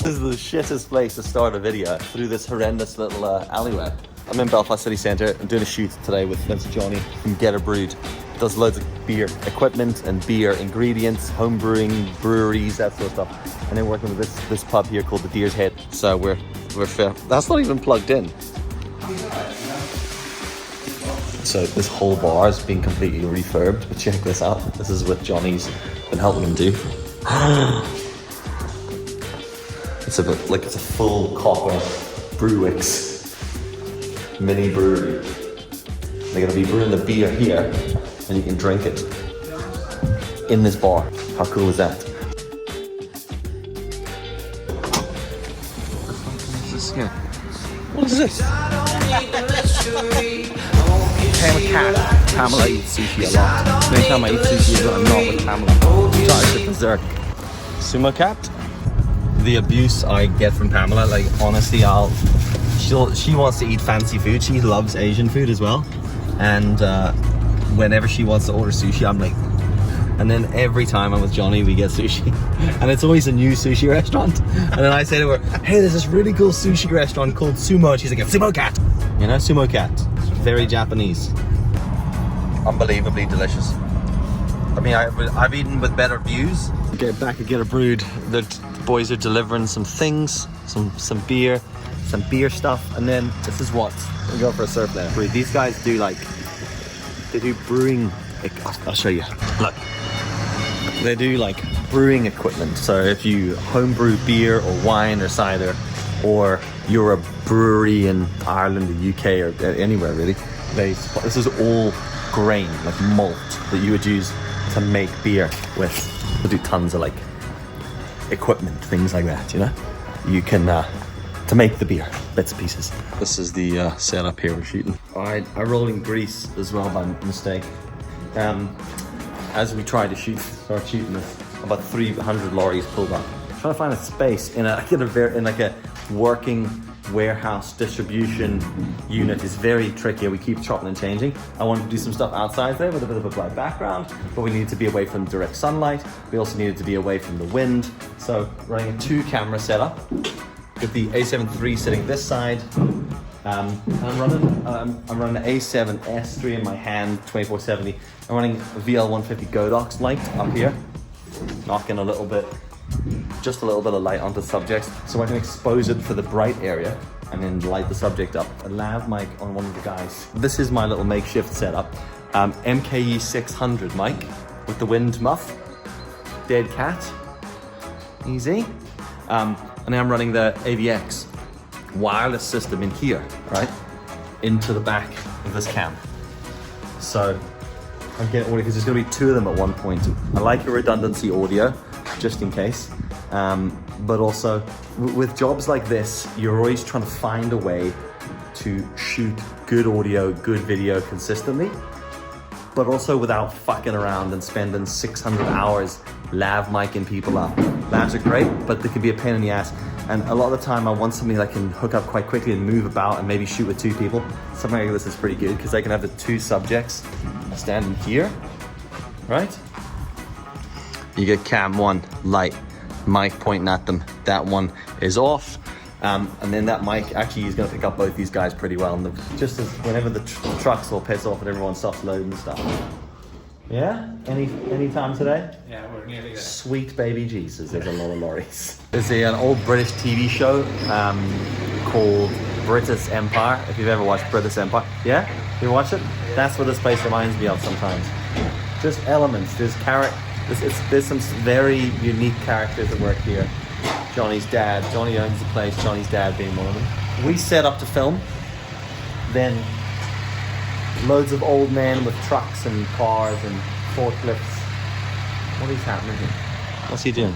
This is the shittest place to start a video, through this horrendous little alleyway. I'm in Belfast City Centre. I'm doing a shoot today with Johnny from Get a Brewed. Does loads of beer equipment and beer ingredients, home brewing, breweries, that sort of stuff. And then working with this pub here called the Deer's Head. So we're that's not even plugged in. So this whole bar is being completely refurbed, but check this out. This is what Johnny's been helping him do. It's a bit like it's a full copper Brewix mini brewery. They're gonna be brewing the beer here, and you can drink it in this bar. How cool is that? What is this? Pamela eats sushi a lot. Every time I eat sushi, I'm not with Pamela. Charged with dessert. Sumo cat. The abuse I get from Pamela, like honestly, she wants to eat fancy food. She loves Asian food as well, and whenever she wants to order sushi, I'm like, and then every time I'm with Johnny, we get sushi, and it's always a new sushi restaurant. And then I say to her, "Hey, there's this really cool sushi restaurant called Sumo," and she's like, "Sumo cat," you know, Sumo cat. Very Japanese. Unbelievably delicious. I mean, I've eaten with better views. Get back and Get a Brewed. The boys are delivering some things, some beer stuff, and then this is what we go for a surf there. These guys do they do brewing. I'll show you. Look, they do like brewing equipment. So if you homebrew beer or wine or cider, or you're a brewery in Ireland, the UK, or anywhere really, this is all grain, like malt, that you would use to make beer with. They do tons of like equipment, things like that, you know? You can, to make the beer, bits and pieces. This is the setup here we're shooting. I rolled in grease as well by mistake. As we tried to start shooting this, about 300 lorries pulled up. Trying to find a space in a working warehouse distribution unit is very tricky. We keep chopping and changing. I wanted to do some stuff outside there with a bit of a bright background, but we needed to be away from direct sunlight. We also needed to be away from the wind. So running a 2-camera setup. Got the A7 III sitting this side. And I'm running an A7 S3 in my hand, 2470. I'm running a VL150 Godox light up here, knocking just a little bit of light onto the subjects, so I can expose it for the bright area and then light the subject up. A lav mic on one of the guys. This is my little makeshift setup. MKE 600 mic with the wind muff. Dead cat. Easy. And then I'm running the AVX wireless system in here, right? Into the back of this cam. So I'm getting audio because there's gonna be 2 of them at one point. I like a redundancy audio, just in case. But also with jobs like this, you're always trying to find a way to shoot good audio, good video consistently, but also without fucking around and spending 600 hours lav micing people up. Lavs are great, but they can be a pain in the ass. And a lot of the time I want something that can hook up quite quickly and move about and maybe shoot with 2 people. Something like this is pretty good because I can have the 2 subjects standing here, right? You get cam 1, light, mic pointing at them. That one is off. And then that mic actually is going to pick up both these guys pretty well. And just as whenever the trucks will piss off and everyone stops loading and stuff. Yeah? Any time today? Yeah, we're nearly there. Sweet baby Jesus, there's a lot of lorries. There's an old British TV show called British Empire. If you've ever watched British Empire. Yeah? You watch it? That's what this place reminds me of sometimes. Just elements, there's some very unique characters that work here. Johnny's dad, Johnny owns the place, Johnny's dad being one of them. We set up to film, then loads of old men with trucks and cars and forklifts. What is happening here? What's he doing?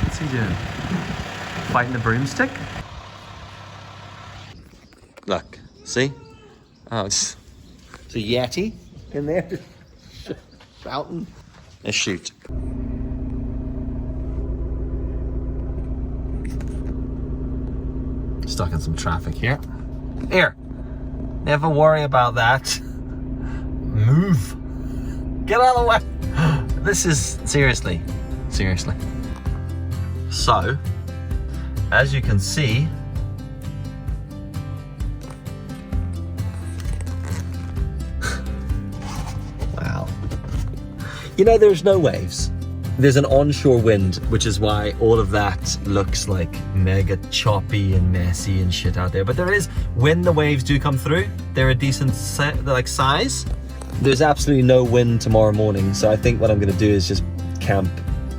What's he doing? Fighting the broomstick? Look, see? Oh, it's a Yeti in there shouting. Let's shoot. Stuck in some traffic here. Here. Never worry about that. Move. Get out of the way. This is seriously. So, as you can see, wow. You know, there's no waves. There's an onshore wind, which is why all of that looks like mega choppy and messy and shit out there. But there is, when the waves do come through, they're a decent size. There's absolutely no wind tomorrow morning, so I think what I'm gonna do is just camp,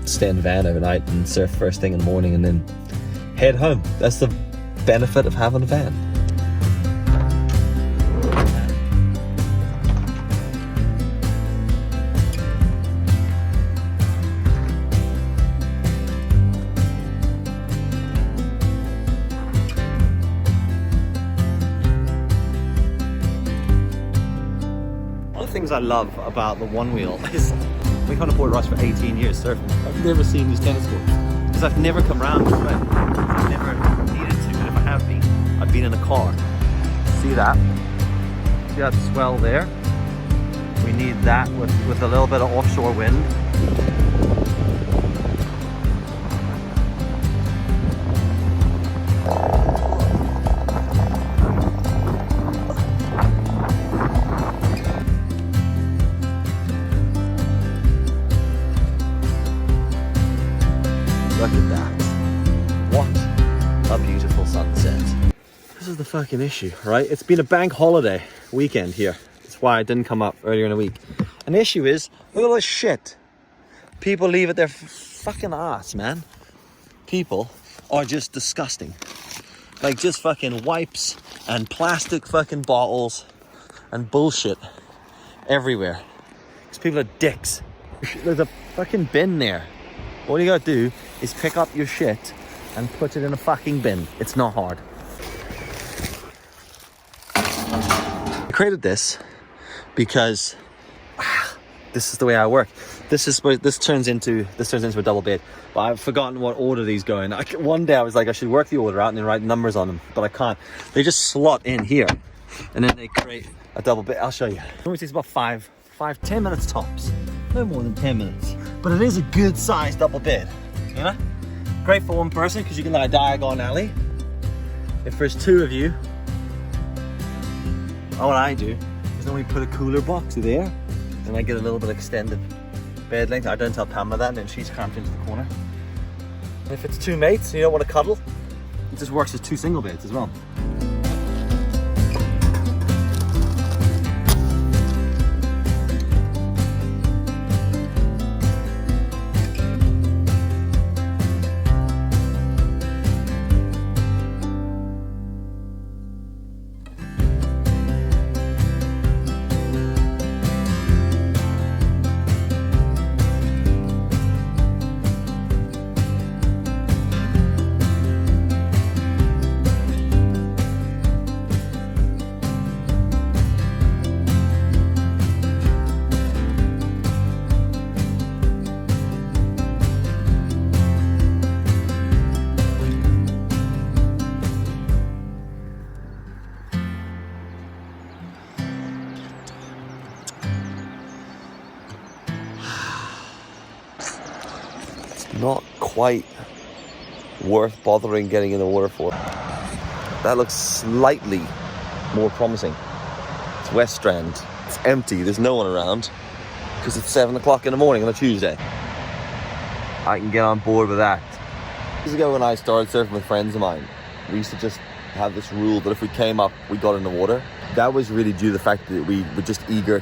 stay in the van overnight and surf first thing in the morning and then head home. That's the benefit of having a van. Things I love about the one wheel is we come to Port Ross for 18 years surfing. I've never seen these tennis courts because I've never come round this way. I've never needed to, and if I have been, I've been in a car. See that? See that swell there? We need that with a little bit of offshore wind. Look at that. What a beautiful sunset. This is the fucking issue, right? It's been a bank holiday weekend here. That's why I didn't come up earlier in the week. And the issue is, look at all this shit. People leave it their fucking ass, man. People are just disgusting. Like just fucking wipes and plastic fucking bottles and bullshit everywhere. Because people are dicks. There's a fucking bin there. All you gotta do is pick up your shit and put it in a fucking bin. It's not hard. I created this because this is the way I work. This turns into a double bed. But I've forgotten what order these go in. One day I was like, I should work the order out and then write numbers on them, but I can't. They just slot in here, and then they create a double bed. I'll show you. It only takes about 10 minutes tops. No more than 10 minutes. But it is a good sized double bed, you know? Great for one person because you can lie diagonally. If there's two of you, what I do is then we put a cooler box there and I get a little bit extended bed length. I don't tell Pamela that, and then she's cramped into the corner. And if it's two mates and you don't want to cuddle, it just works as two single beds as well. Not quite worth bothering getting in the water for. That looks slightly more promising. It's West Strand. It's empty. There's no one around because it's 7 o'clock in the morning on a Tuesday. I can get on board with that. Years ago when I started surfing with friends of mine, we used to just have this rule that if we came up, we got in the water. That was really due to the fact that we were just eager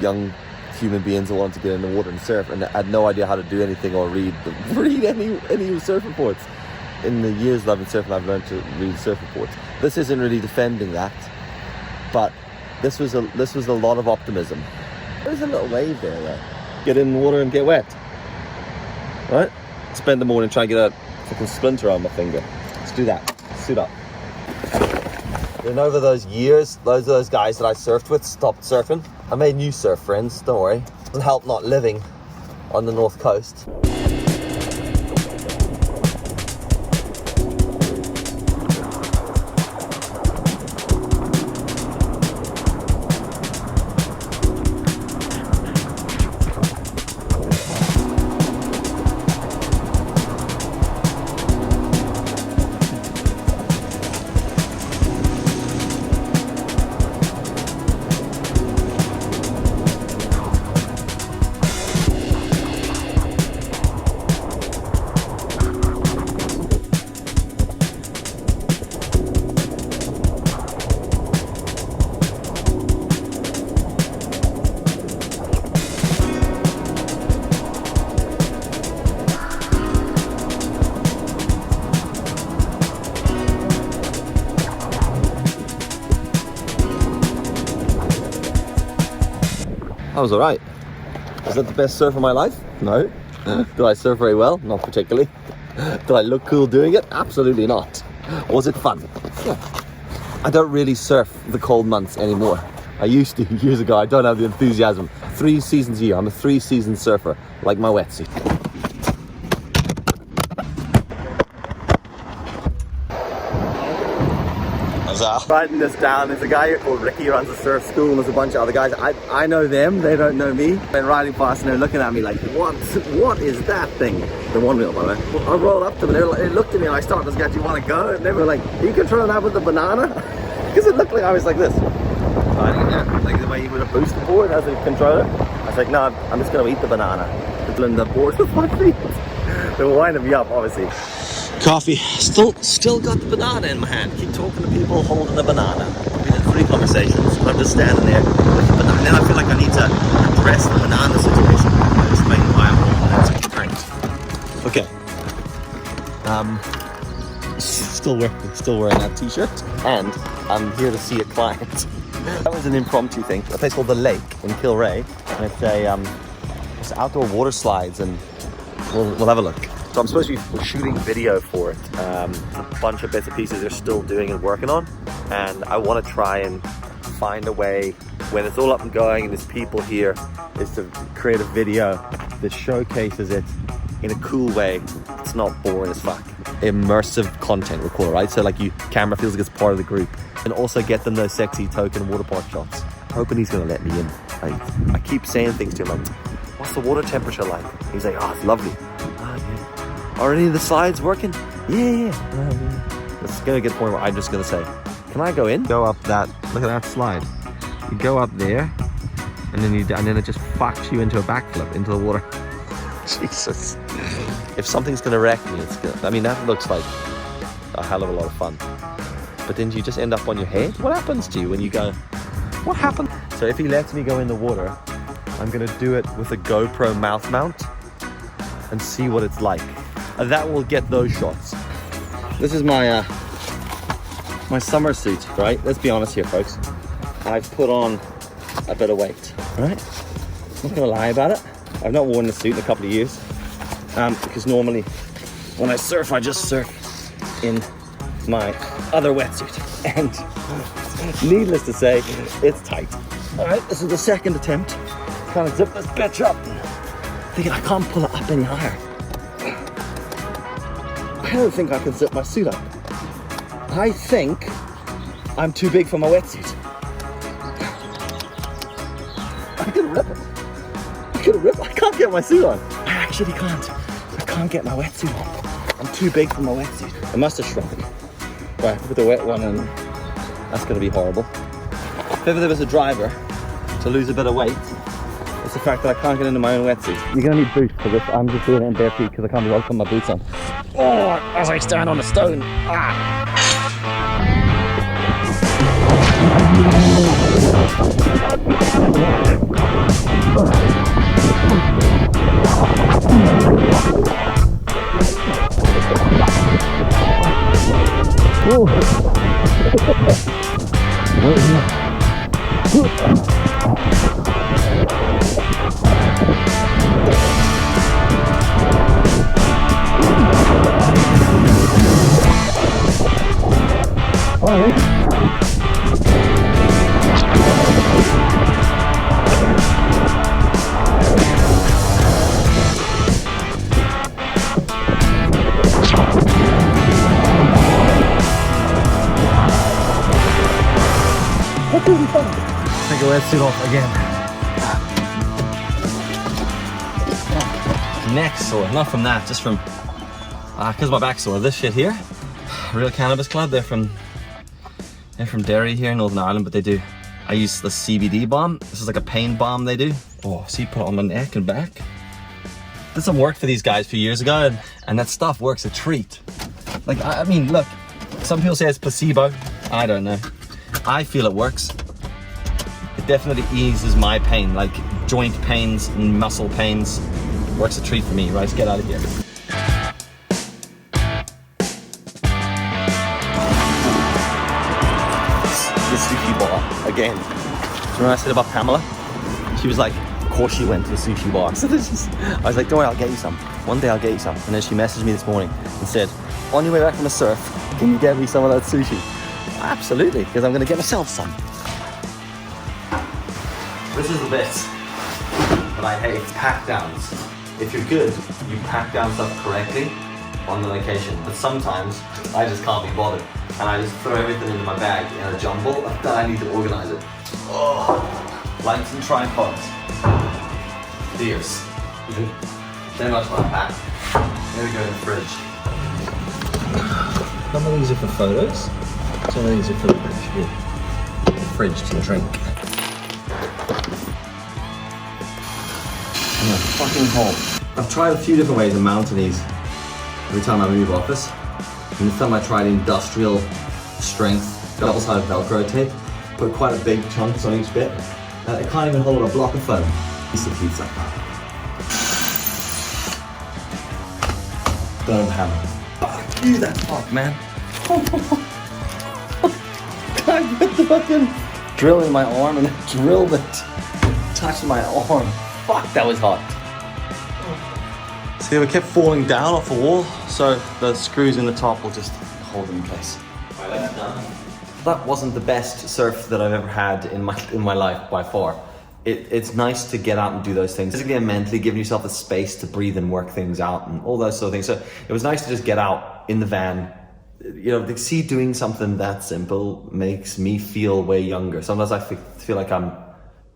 young human beings that wanted to get in the water and surf, and had no idea how to do anything or read any surf reports. In the years that I've been surfing, I've learned to read surf reports. This isn't really defending that, but this was a lot of optimism. There's a little wave there, though. Get in the water and get wet, right? Spend the morning trying to get a fucking splinter on my finger. Let's do that. Suit up. And over those years, those guys that I surfed with stopped surfing. I made new surf friends, don't worry. It doesn't help not living on the north coast. was alright. Was that the best surf of my life? No. Did I surf very well? Not particularly. Did I look cool doing it? Absolutely not. Was it fun? Yeah. I don't really surf the cold months anymore. I used to years ago. I don't have the enthusiasm. 3 seasons a year. I'm a 3-season surfer, like my wetsuit. Writing this down, there's a guy here called Ricky who runs a surf school, and there's a bunch of other guys. I know them, they don't know me. Been riding past and they're looking at me like, what is that thing? The one wheel, by the way. I rolled up to them and they looked at me and I started to go, do you want to go? And they were like, are you controlling that with the banana? Because it looked like I was like this. Like the way you would have boosted the board as a controller. I was like, no, I'm just going to eat the banana. And the board with my feet. They were winding me up, obviously. Coffee. Still got the banana in my hand. Keep talking to people holding the banana. We had 3 conversations. I'm just standing there with the banana. Then I feel like I need to address the banana situation. Explain why I'm holding it. Great. Okay. Still wearing that t-shirt. And I'm here to see a client. That was an impromptu thing. A place called The Lake in Kilray. And it's outdoor water slides, and we'll have a look. So I'm supposed to be shooting video for it. A bunch of bits and pieces they're still doing and working on. And I want to try and find a way, when it's all up and going and there's people here, is to create a video that showcases it in a cool way. It's not boring as fuck. Immersive content, we call it, right? So like camera feels like it's part of the group. And also get them those sexy token water park shots. Hoping he's gonna let me in. I keep saying things to him like, what's the water temperature like? He's like, oh, it's lovely. Oh, yeah. Are any of the slides working? Yeah. It's gonna get to the point where I'm just gonna say, can I go in? Go up that, look at that slide. You go up there, and then it just fucks you into a backflip into the water. Jesus. If something's gonna wreck me, I mean, that looks like a hell of a lot of fun. But then you just end up on your head? What happens to you when you go, what happened? So if he lets me go in the water, I'm gonna do it with a GoPro mouth mount and see what it's like. And that will get those shots. This is my summer suit, right? Let's be honest here, folks. I've put on a bit of weight, right? I'm not gonna lie about it. I've not worn the suit in a couple of years because normally when I surf, I just surf in my other wetsuit. And needless to say, it's tight. All right, this is the second attempt. Trying to zip this bitch up. Thinking I can't pull it up any higher. I don't think I can zip my suit up. I think I'm too big for my wetsuit. I could rip it. I can't get my suit on. I actually can't. I can't get my wetsuit on. I'm too big for my wetsuit. It must have shrunk. Right, put the wet one in. That's gonna be horrible. If ever there was a driver to lose a bit of weight, it's the fact that I can't get into my own wetsuit. You're gonna need boots for this. I'm just doing it in bare feet because I can't be able to put my boots on. Oh, as I stand on a stone. Ah. Take a wetsuit off again. Neck sore, not from that, just from because my back's sore. This shit here, Real Cannabis Club. They're from Derry here in Northern Ireland, but I use the CBD balm. This is like a pain balm they do. Oh, see, put it on my neck and back. Did some work for these guys a few years ago, and that stuff works a treat. Like, I mean, look, some people say it's placebo. I don't know. I feel it works. It definitely eases my pain, like joint pains and muscle pains. Works a treat for me. Right, let's get out of here. The sushi bar again. So when I said about Pamela, she was like, course she went to the sushi bar. So I was like, don't worry, I'll get you some. One day I'll get you some. And then she messaged me this morning and said, on your way back from the surf, can you get me some of that sushi? Absolutely, because I'm gonna get myself some. This is the bit that I hate, pack downs. If you're good, you pack down stuff correctly on the location. But sometimes I just can't be bothered. And I just throw everything into my bag in a jumble, then I need to organize it. Oh, lights and tripods. Dears. So much fun pack. Here we go in the fridge. Some of these are for photos, some of these are for the fridge. Yeah. The fridge to drink. Fucking hole. I've tried a few different ways of mounting these every time I move office. And this time I tried industrial strength, double-sided Velcro tape. Put quite a big chunks on each bit. It can't even hold a block of foam. Piece of pizza. Don't hammer. Fuck you, that fuck, man. I put the fucking drill in my arm and it drilled it. Touched my arm. Fuck, that was hot. See, we kept falling down off the wall, so the screws in the top will just hold them in place. That wasn't the best surf that I've ever had in my life by far. It's nice to get out and do those things. Physically and mentally, giving yourself the space to breathe and work things out and all those sort of things. So it was nice to just get out in the van. You know, to see doing something that simple makes me feel way younger. Sometimes I feel like I'm,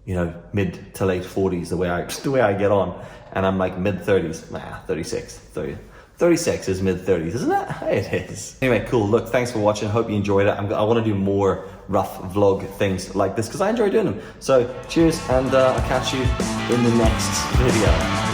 you know, mid to late 40s the way I get on, and I'm like mid 30s. Nah, 36, 30. 36 is mid 30s, isn't it? It is. Anyway, cool. Look, thanks for watching. Hope you enjoyed it. I want to do more rough vlog things like this because I enjoy doing them. So cheers, and I'll catch you in the next video.